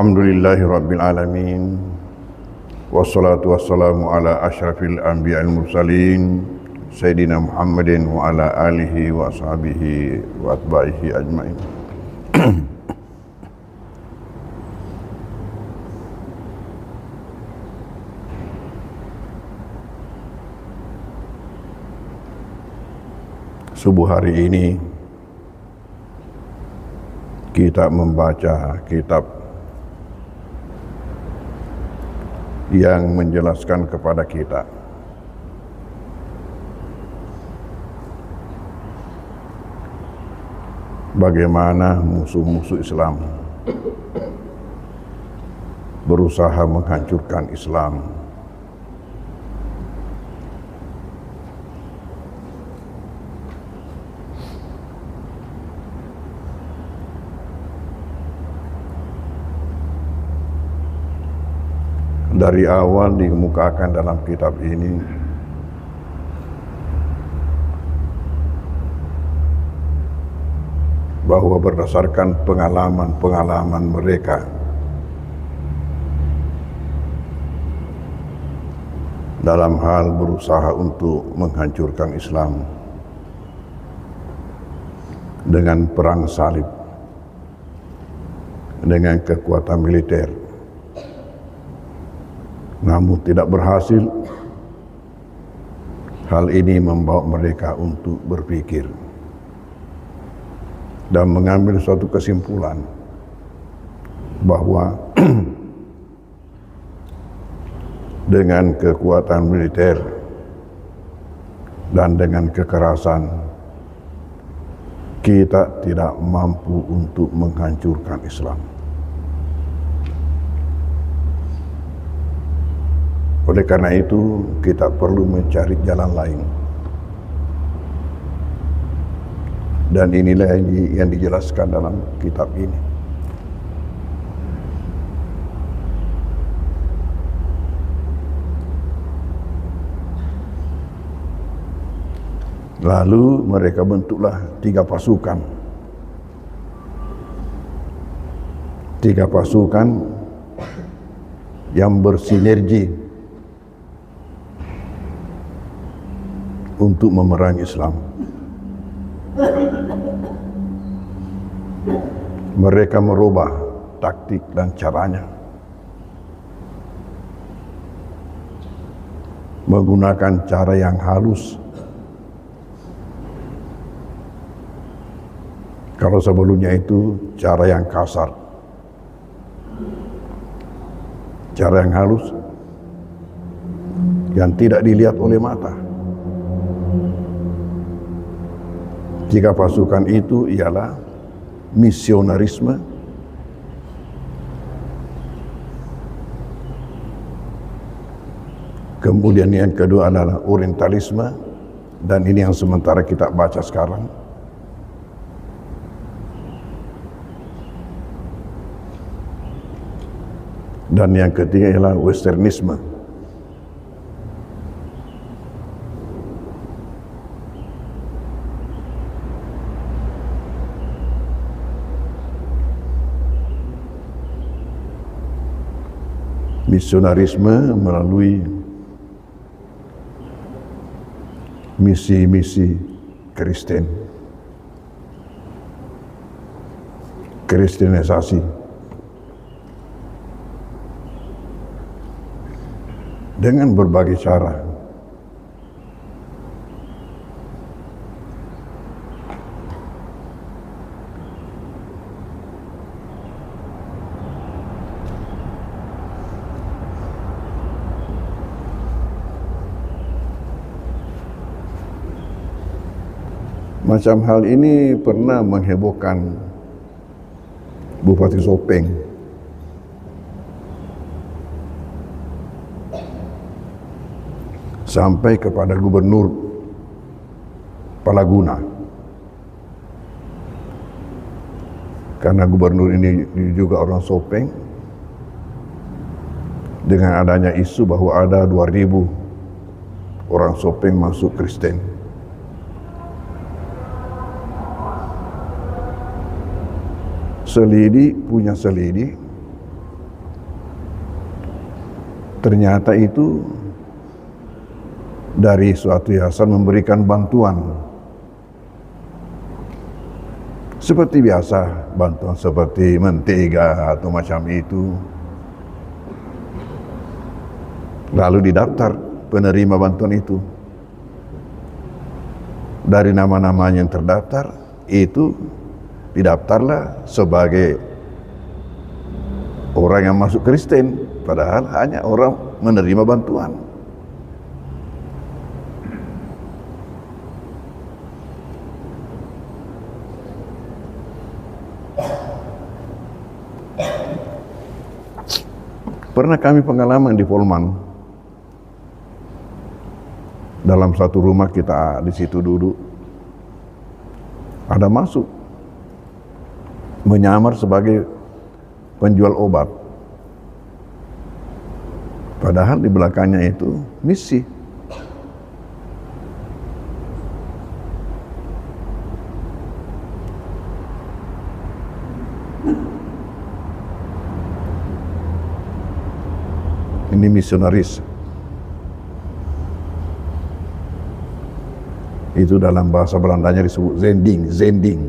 Alhamdulillahi Rabbil Alamin. Wassalatu wassalamu ala ashrafil anbiya'il mursalin Sayyidina Muhammadin wa ala alihi wa ashabihi wa atba'ihi ajma'in. Subuh hari ini kita membaca kitab yang menjelaskan kepada kita bagaimana musuh-musuh Islam berusaha menghancurkan Islam. Dari awal dikemukakan dalam kitab ini bahwa berdasarkan pengalaman-pengalaman mereka dalam hal berusaha untuk menghancurkan Islam dengan perang salib, dengan kekuatan militer, namun tidak berhasil. Hal ini membawa mereka untuk berpikir dan mengambil suatu kesimpulan bahwa dengan kekuatan militer dan dengan kekerasan kita tidak mampu untuk menghancurkan Islam. Oleh karena itu, kita perlu mencari jalan lain. Dan inilah yang dijelaskan dalam kitab ini. Lalu mereka bentuklah 3 pasukan. 3 pasukan yang bersinergi untuk memerangi Islam. Mereka merubah taktik dan caranya, menggunakan cara yang halus. Kalau sebelumnya itu cara yang kasar, cara yang halus, yang tidak dilihat oleh mata. 3 pasukan itu ialah misionarisme, kemudian yang kedua adalah orientalisme, dan ini yang sementara kita baca sekarang, dan yang ketiga ialah westernisme. Misionarisme melalui misi-misi Kristen, kristenisasi, dengan berbagai cara. Macam hal ini pernah menghebohkan Bupati Sopeng. Sampai kepada Gubernur Palaguna. Karena gubernur ini juga orang Sopeng. Dengan adanya isu bahwa ada 2.000 orang Sopeng masuk Kristen. Selidi punya selidi ternyata itu dari suatu yayasan memberikan bantuan seperti biasa, bantuan seperti mentega atau macam itu. Lalu didaftar penerima bantuan itu. Dari nama-namanya yang terdaftar itu didaftarlah sebagai orang yang masuk Kristen, padahal hanya orang menerima bantuan. Pernah kami pengalaman di Polman, dalam satu rumah kita di situ duduk, ada masuk menyamar sebagai penjual obat, padahal di belakangnya itu misi. Ini misionaris. Itu dalam bahasa Belandanya disebut zending.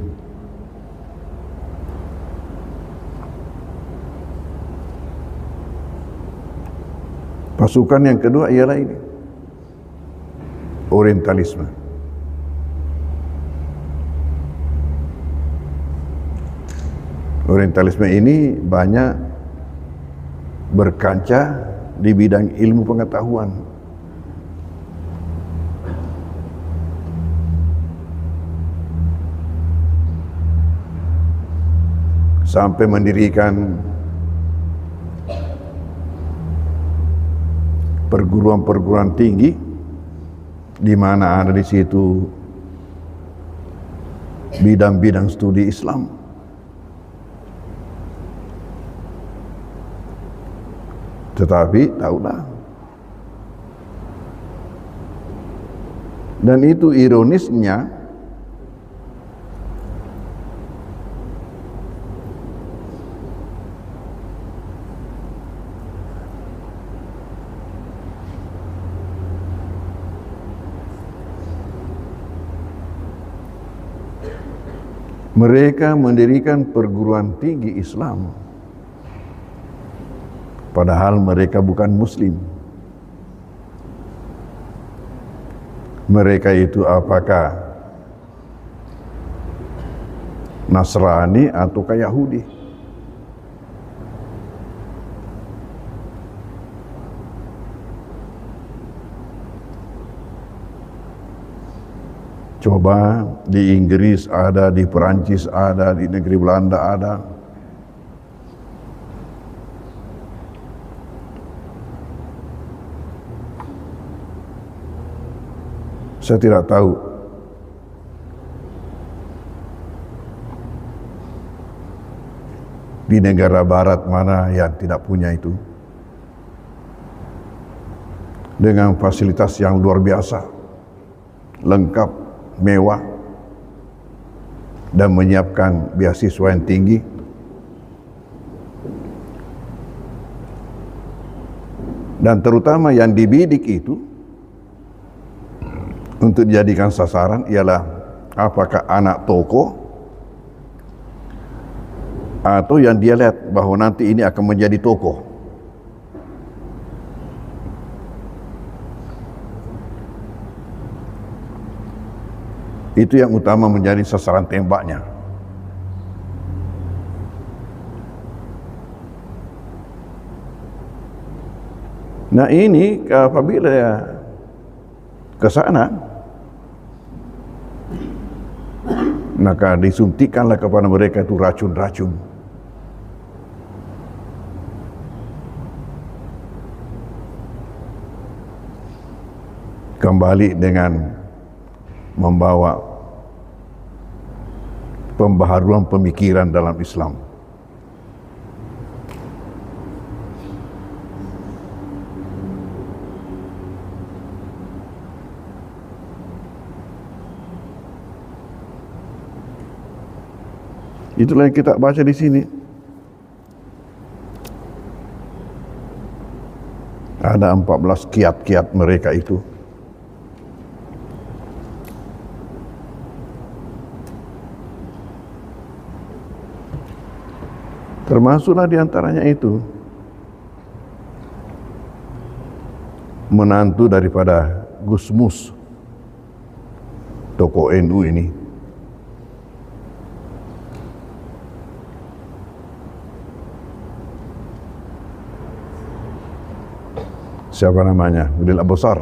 Pasukan yang kedua ialah ini, Orientalisme. Orientalisme ini banyak berkaca di bidang ilmu pengetahuan. Sampai mendirikan perguruan-perguruan tinggi di mana ada di situ bidang-bidang studi Islam. Tetapi tahulah, dan itu ironisnya, mereka mendirikan perguruan tinggi Islam, padahal mereka bukan Muslim. Mereka itu apakah Nasrani atau Yahudi? Coba di Inggris ada, di Perancis ada, di negeri Belanda ada. Saya tidak tahu di negara barat mana yang tidak punya itu, dengan fasilitas yang luar biasa, lengkap, mewah, dan menyiapkan beasiswa yang tinggi. Dan terutama yang dibidik itu untuk dijadikan sasaran ialah apakah anak tokoh atau yang dia lihat bahwa nanti ini akan menjadi tokoh. Itu yang utama menjadi sasaran tembaknya. Nah ini apabila ke sana, maka disuntikkanlah kepada mereka itu racun-racun. Kembali dengan membawa pembaharuan pemikiran dalam Islam. Itulah yang kita baca di sini. Ada 14 kiat-kiat mereka itu. Termasuklah diantaranya itu menantu daripada Gus Mus, tokoh NU ini. Siapa namanya? Udil Abosar.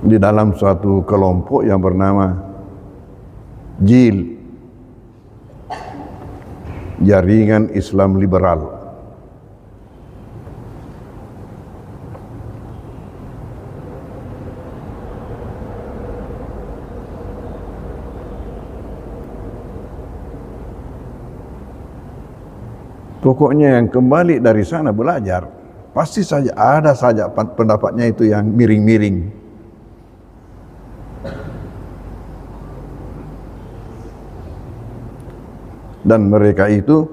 Di dalam suatu kelompok yang bernama JIL, Jaringan Islam Liberal. Pokoknya yang kembali dari sana belajar, pasti saja ada saja pendapatnya itu yang miring-miring. Dan mereka itu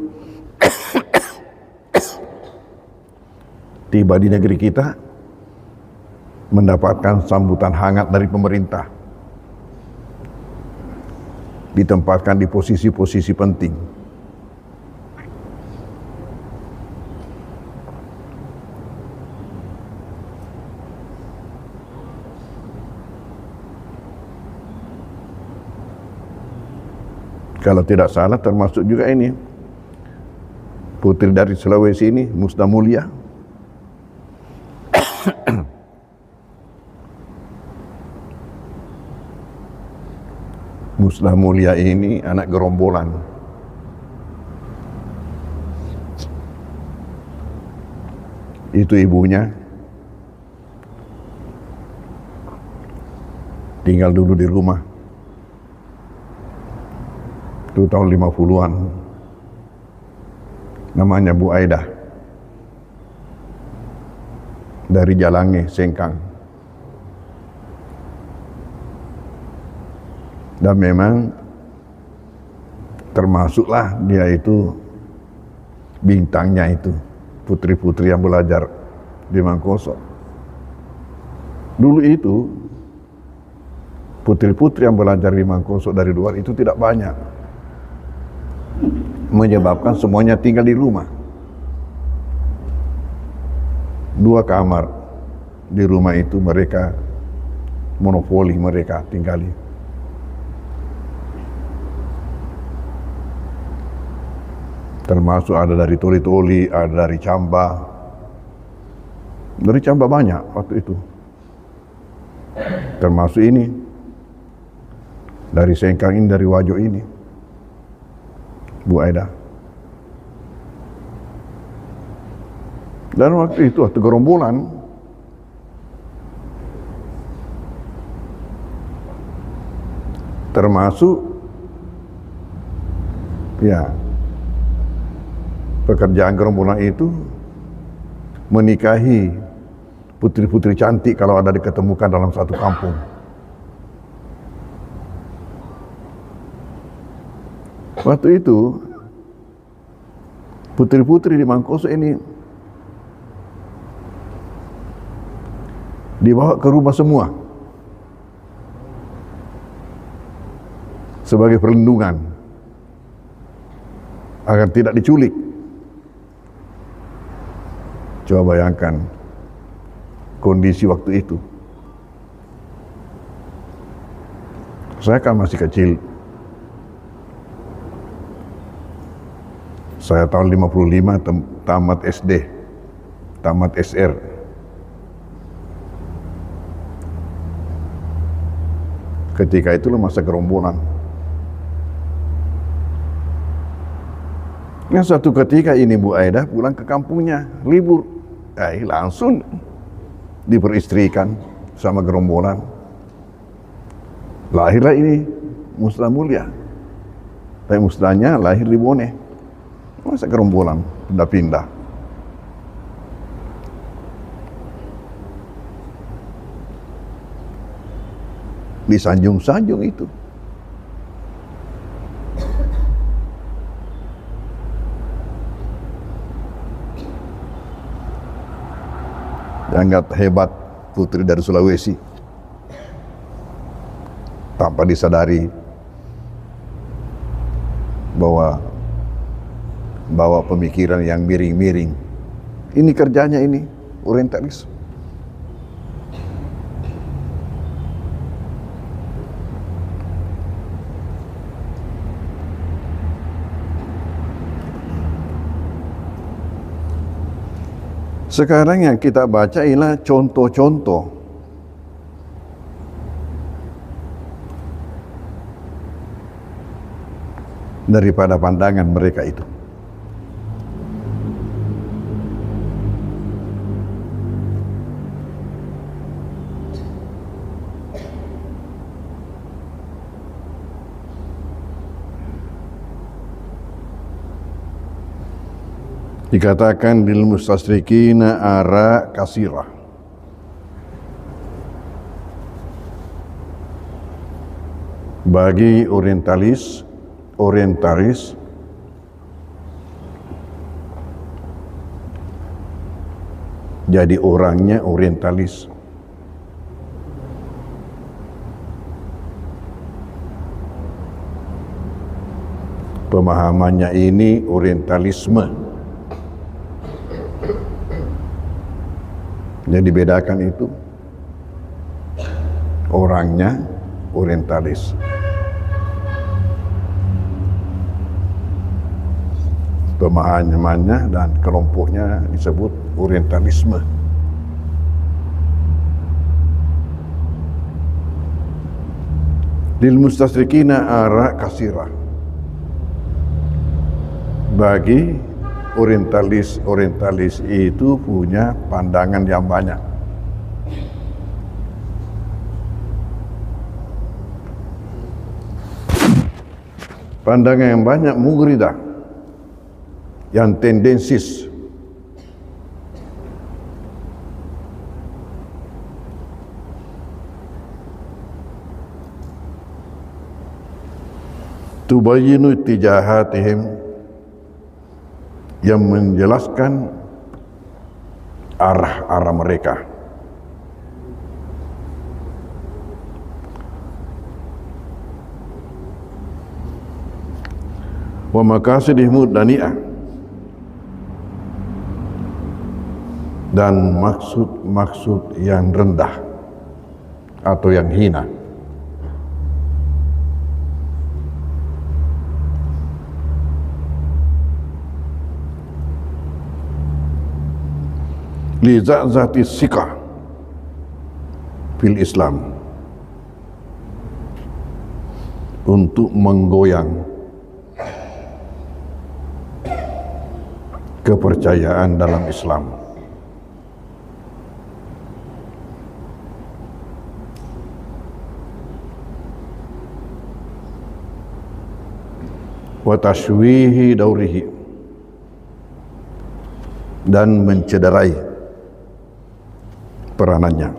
tiba di negeri kita mendapatkan sambutan hangat dari pemerintah, ditempatkan di posisi-posisi penting. Kalau tidak salah termasuk juga ini putri dari Sulawesi ini, Musda Mulia. Musda Mulia ini anak gerombolan. Itu ibunya tinggal dulu di rumah. Itu tahun 50-an. Namanya Bu Aidah. Dari Jalange, Sengkang. Dan memang termasuklah dia itu bintangnya itu, putri-putri yang belajar di Mangkoso. Dulu itu putri-putri yang belajar di Mangkoso dari luar itu tidak banyak, menyebabkan semuanya tinggal di rumah. 2 kamar di rumah itu mereka monopoli, mereka tinggali. Termasuk ada dari Toli-Toli, ada dari Camba. Dari Camba banyak waktu itu. Termasuk ini. Dari Sengkang ini, dari Wajo ini. Bu Aidah. Dan waktu itu, waktu gerombolan, termasuk ya pekerjaan gerombolan itu menikahi putri-putri cantik kalau ada diketemukan dalam satu kampung. Waktu itu putri-putri di Mangkoso ini dibawa ke rumah semua sebagai perlindungan agar tidak diculik. Coba bayangkan kondisi waktu itu. Saya kan masih kecil. Saya tahun 55 tamat SD, tamat SR. Ketika itulah masa gerombolan. Yang satu ketika ini Bu Aidah pulang ke kampungnya, libur. Langsung diperistrikan sama gerombolan. Lahirlah ini Musda Mulia. Tapi Musdanya lahir di Bone. Masa gerombolan pindah-pindah. Disanjung-sanjung itu. sangat hebat putri dari Sulawesi, tanpa disadari bahwa bawa pemikiran yang miring-miring. Ini kerjanya ini orientalis. Sekarang yang kita baca ialah contoh-contoh daripada pandangan mereka itu. Dikatakan lil mustasyrikina ara kasirah. Bagi orientalis jadi orangnya orientalis. Pemahamannya ini orientalisme. Jadi bedakan itu, orangnya orientalis. Pemahamannya dan kelompoknya disebut orientalisme. Lil mustasyrikina ara kasirah. Bagi orientalis itu punya pandangan yang banyak. Pandangan yang banyak mugridah, yang tendensis. Tubayyinu tijahatihim, yang menjelaskan arah-arah mereka. Wa maqasidihim dani'ah, dan maksud yang rendah atau yang hina. Li za'zati sikah fil Islam, untuk menggoyang kepercayaan dalam Islam. Wa tashwihi daurihi, dan mencederai peranannya.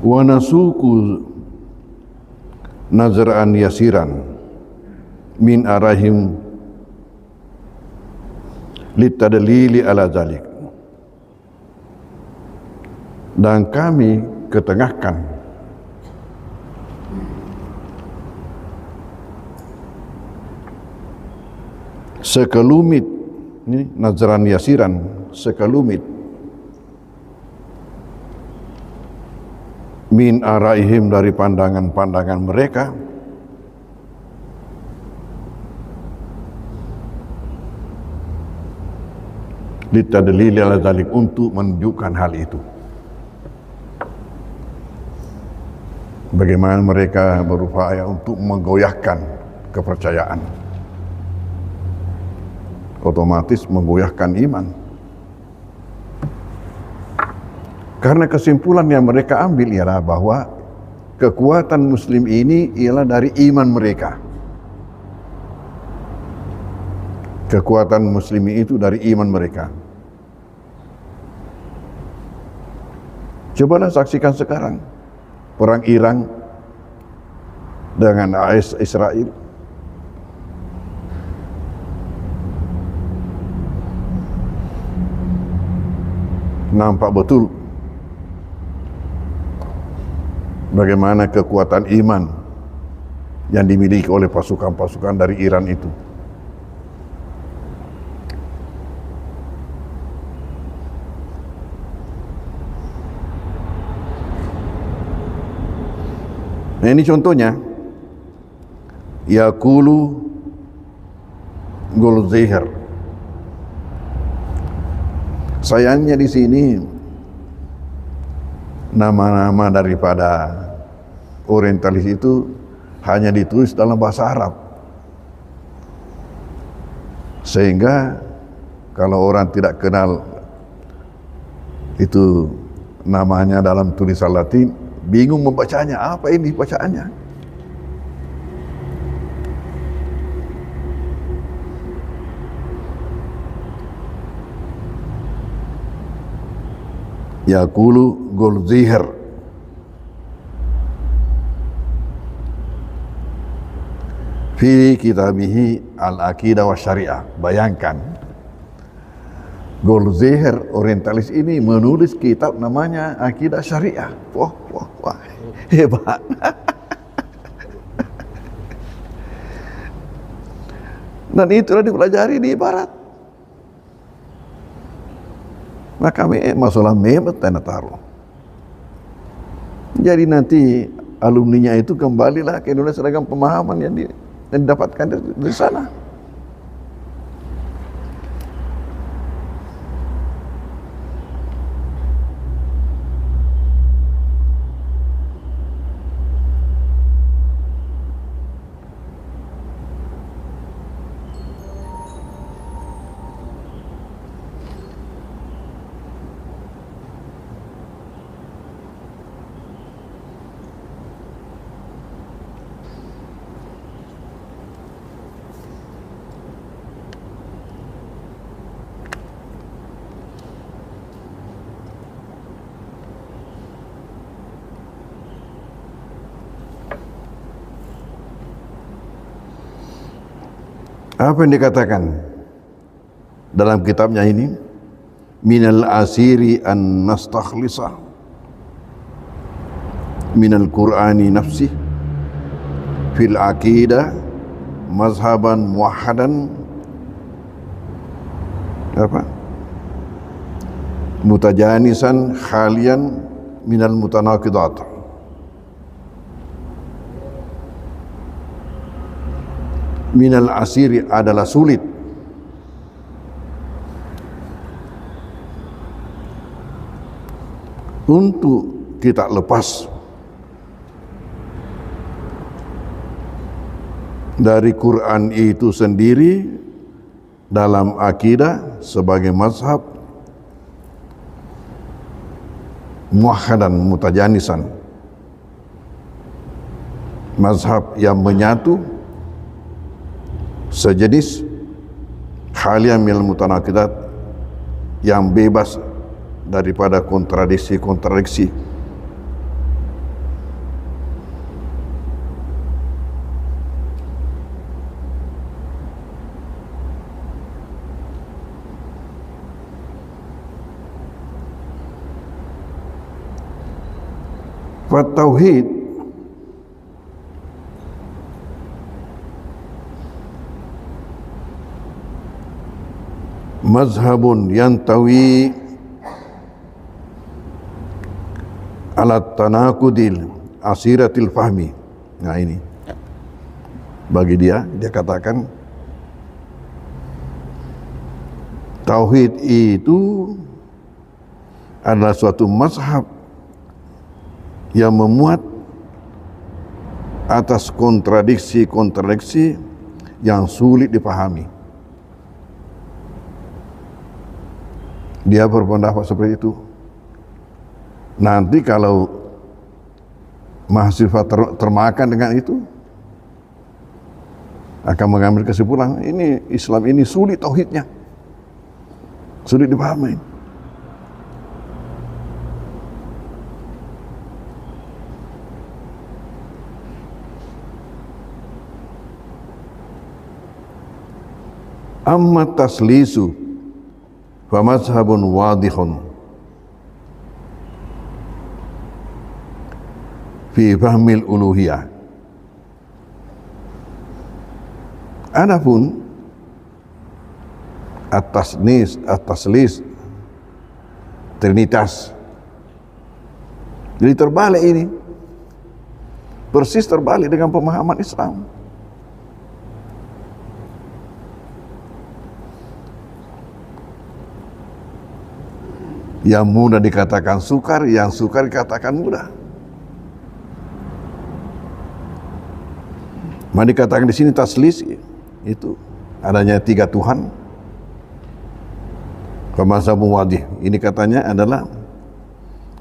Wa nasuku nazra'an yasiran min arahim litadlili ala zalik, dan kami ketengahkan sekelumit, ini nazran yasiran, sekelumit min araihim, dari pandangan-pandangan mereka, litadlili ala zalik, untuk menunjukkan hal itu. Bagaimana mereka berupaya untuk menggoyahkan kepercayaan, otomatis menggoyahkan iman. Karena kesimpulan yang mereka ambil ialah bahwa kekuatan muslim ini ialah dari iman mereka. Kekuatan muslim itu dari iman mereka. Cobalah saksikan sekarang perang Iran dengan AS Israel. nampak betul bagaimana kekuatan iman yang dimiliki oleh pasukan-pasukan dari Iran itu. Nah, ini contohnya. Yaqulu Goldziher. Sayangnya di sini nama-nama daripada orientalis itu hanya ditulis dalam bahasa Arab. Sehingga kalau orang tidak kenal itu namanya dalam tulisan Latin, bingung membacanya, apa ini bacaannya? Yaqulu Goldziher fi kitabihi al-aqidah wa syariah. Bayangkan, Goldziher orientalis ini menulis kitab namanya Aqidah Syariah. Wah, hebat. Dan itulah dipelajari di Barat. Maka masalah memang tanda taruh. Jadi nanti alumninya itu kembalilah ke Indonesia dengan pemahaman yang didapatkan dari sana. Apa yang dikatakan dalam kitabnya ini? Minal asiri an nastakhlisa minal Qur'ani nafsi fil aqidah mazhaban muwahhadan mutajanisan khalian minal mutanaqidat. Minal asiri adalah sulit, untuk kita lepas dari Quran itu sendiri dalam akidah sebagai mazhab muwahhadan mutajanisan, mazhab yang menyatu, sejenis, khalian minal mutanaqidat, yang bebas daripada kontradiksi-kontradiksi. Tauhid mazhabun yantawi ala tanaqudil asiratil fahmi. Nah ini bagi dia katakan tauhid itu adalah suatu mazhab yang memuat atas kontradiksi-kontradiksi yang sulit dipahami. Dia berpendapat seperti itu. Nanti kalau mahasiswa termakan dengan itu, akan mengambil kesimpulan, ini Islam ini sulit tauhidnya, sulit dipahami. Amma taslisu fa mazhabun wadihun fi fahmil uluhiyah. Adapun at-taslis Trinitas, jadi terbalik ini, persis terbalik dengan pemahaman Islam. Yang mudah dikatakan sukar, yang sukar dikatakan mudah. Maka dikatakan di sini taslis itu adanya 3 Tuhan. Mazhab wadih ini katanya adalah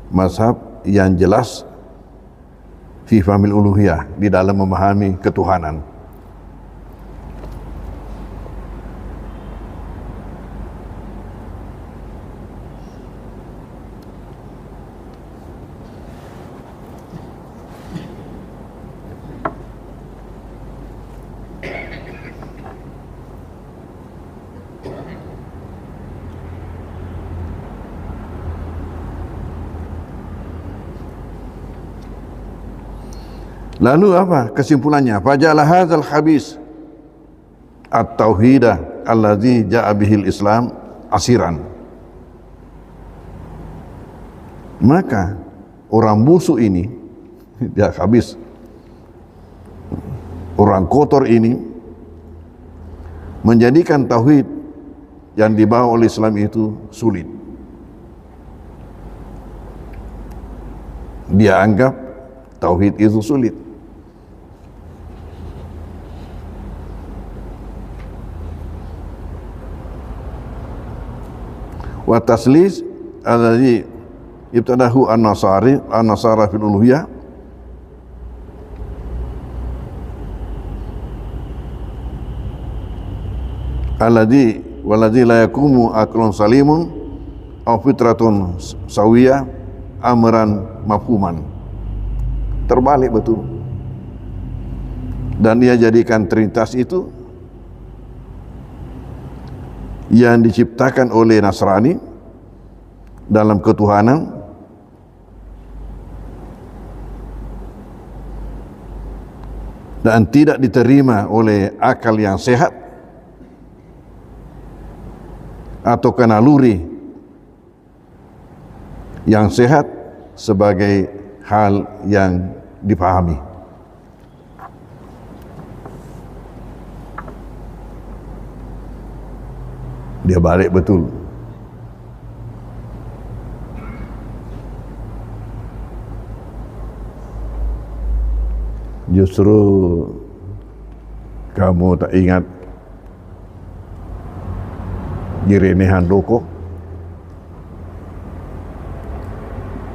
mazhab yang jelas fi fahmil uluhiyah, di dalam memahami ketuhanan. Lalu apa kesimpulannya? Fajalah hadzal habis at-tauhidah allazi ja'a bihil Islam asiran. Maka orang musuh ini, dia habis, orang kotor ini menjadikan tauhid yang dibawa oleh Islam itu sulit. Dia anggap tauhid itu sulit. Wa taslis alladhi ibtadahu an-nasara fil uluhiyah alladhi walladhi la yakumu aqlun salimun aw fitratun sawiyah amran mafhuman. Terbalik betul. Dan dia jadikan Trinitas itu yang diciptakan oleh Nasrani dalam ketuhanan dan tidak diterima oleh akal yang sehat atau naluri yang sehat sebagai hal yang dipahami. Dia balik betul. Justru kamu tak ingat Jirene Handoko?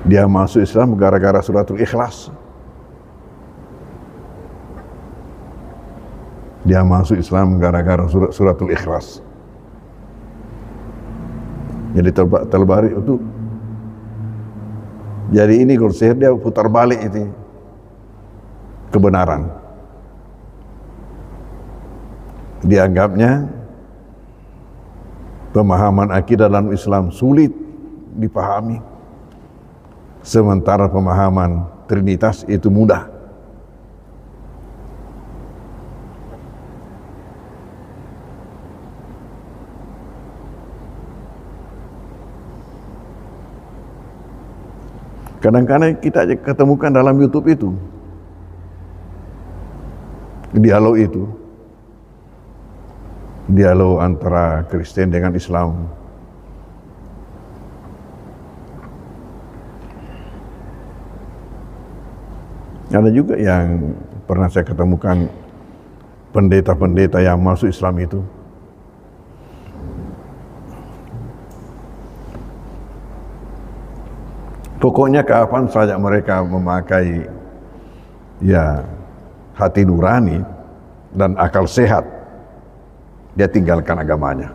Dia masuk Islam gara-gara suratul Ikhlas. Dia masuk Islam gara-gara suratul Ikhlas. Jadi terbalik itu. Jadi ini kalau sihir dia putar balik itu kebenaran. Dianggapnya pemahaman akidah dalam Islam sulit dipahami, sementara pemahaman Trinitas itu mudah. Kadang-kadang kita ketemukan dalam YouTube itu dialog antara Kristen dengan Islam. Ada juga yang pernah saya ketemukan pendeta-pendeta yang masuk Islam itu pokoknya kapan saja mereka memakai ya hati nurani dan akal sehat, dia tinggalkan agamanya.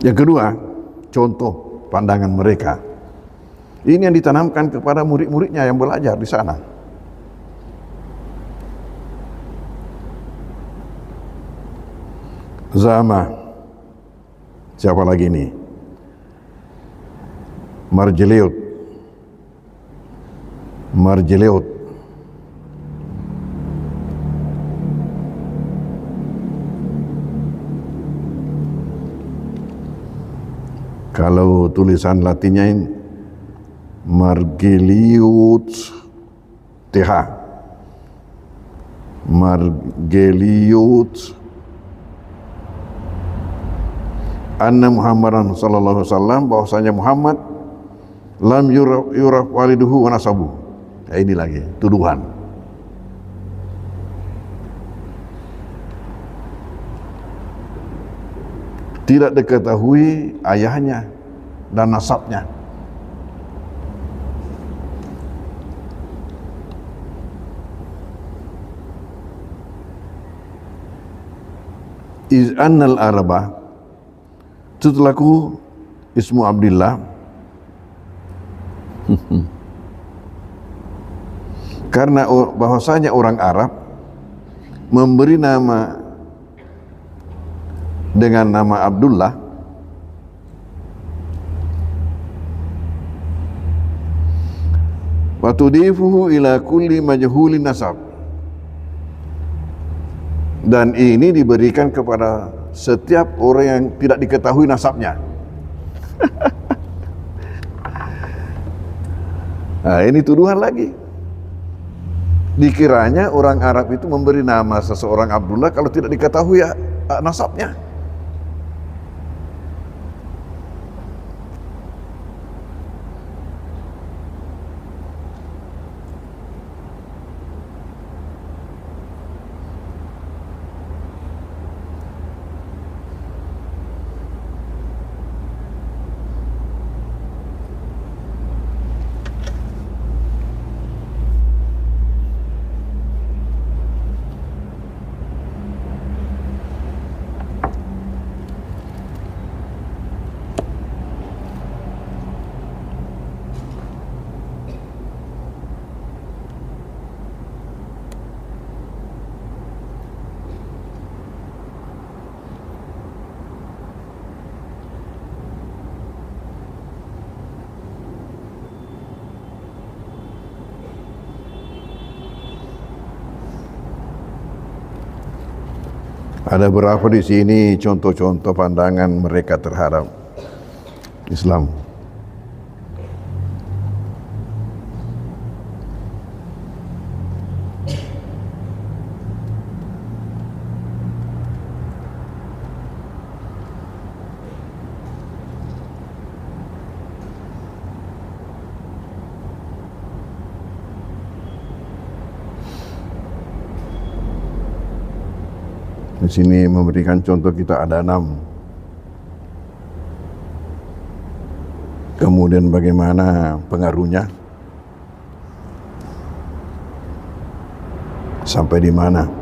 Yang kedua, contoh pandangan mereka. Ini yang ditanamkan kepada murid-muridnya yang belajar di sana. Zama, siapa lagi ini? Marjeliut. Kalau tulisan Latinnya ini Margelius TH. Margelius anna Muhammadan sallallahu alaihi wasallam, bahwasanya Muhammad lam yuraf waliduhu wa nasabu. Ya, ini lagi tuduhan. Tidak diketahui ayahnya dan nasabnya. Iz annal araba tutlaku ismu Abdillah karena bahwasanya orang Arab memberi nama dengan nama Abdullah wa tudifuhu ila kulli majhulin nasab, dan ini diberikan kepada setiap orang yang tidak diketahui nasabnya. Nah, ini tuduhan lagi. Dikiranya orang Arab itu memberi nama seseorang Abdullah kalau tidak diketahui nasabnya. Ada berapa di sini contoh-contoh pandangan mereka terhadap Islam? Di sini memberikan contoh kita ada 6. Kemudian bagaimana pengaruhnya? Sampai di mana?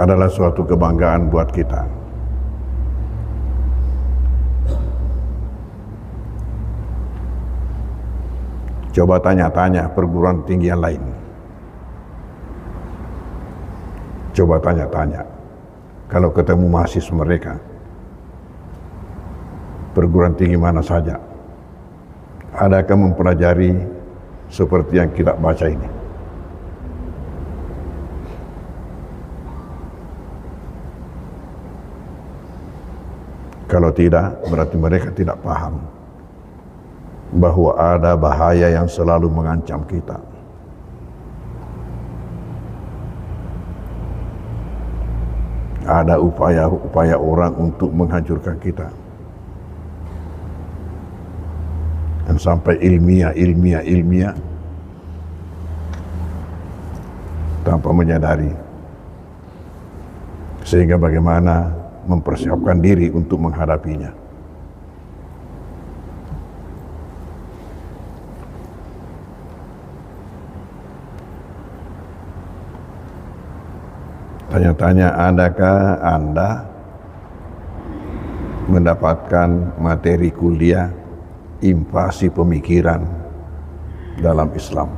Adalah suatu kebanggaan buat kita. Coba tanya-tanya perguruan tinggi yang lain. Coba tanya-tanya. Kalau ketemu mahasiswa mereka, perguruan tinggi mana saja, adakah mempelajari seperti yang kita baca ini? Kalau tidak, berarti mereka tidak paham bahwa ada bahaya yang selalu mengancam kita. Ada upaya-upaya orang untuk menghancurkan kita. Dan sampai ilmiah tanpa menyadari. Sehingga bagaimana mempersiapkan diri untuk menghadapinya. Tanya-tanya, adakah Anda mendapatkan materi kuliah invasi pemikiran dalam Islam?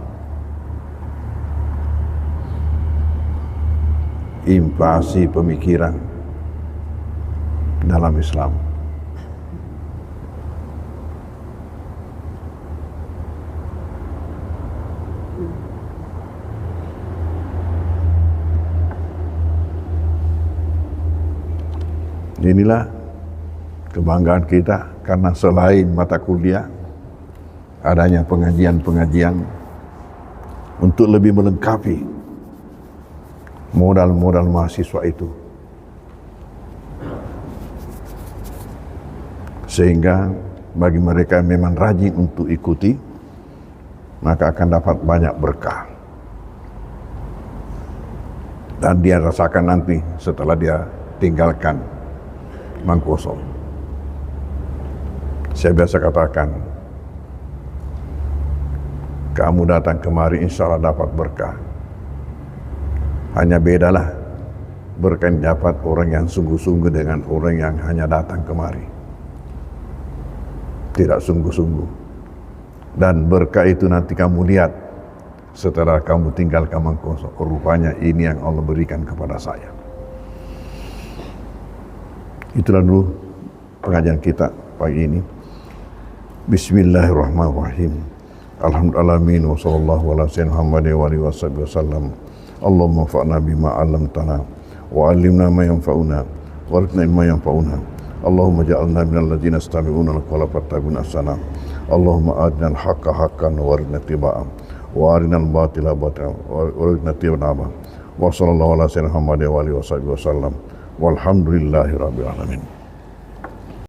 Invasi pemikiran dalam Islam. Inilah kebanggaan kita, karena selain mata kuliah, adanya pengajian-pengajian untuk lebih melengkapi modal-modal mahasiswa itu, sehingga bagi mereka yang memang rajin untuk ikuti, maka akan dapat banyak berkah, dan dia rasakan nanti setelah dia tinggalkan Mangkuso. Saya biasa katakan, kamu datang kemari insya Allah dapat berkah. Hanya bedalah berkah yang dapat orang yang sungguh-sungguh dengan orang yang hanya datang kemari, tidak sungguh-sungguh. Dan berkah itu nanti kamu lihat setelah kamu tinggalkan Mangkuso. Rupanya ini yang Allah berikan kepada saya. Itulah dulu pengajian kita pagi ini. Bismillahirrahmanirrahim. Alhamdulillahirabbil alamin wa sallallahu ala sayyidina Muhammadin wa alihi wasallam. Allahumma fa'na bima 'allamtana wa 'allimna ma yanfa'una warzuqna ilma yanfa'una. Allahumma ja'alna minal ladzina yastami'una al-qawla fattabi'una ahsana. Allahumma arina al-haqqa haqqan warzuqna ittiba'ah wa arina al-batila batilan warzuqna ijtinabah. Wa sallallahu ala sayyidina Muhammadin wa alihi wasallam. Walhamdulillahirabbil alamin.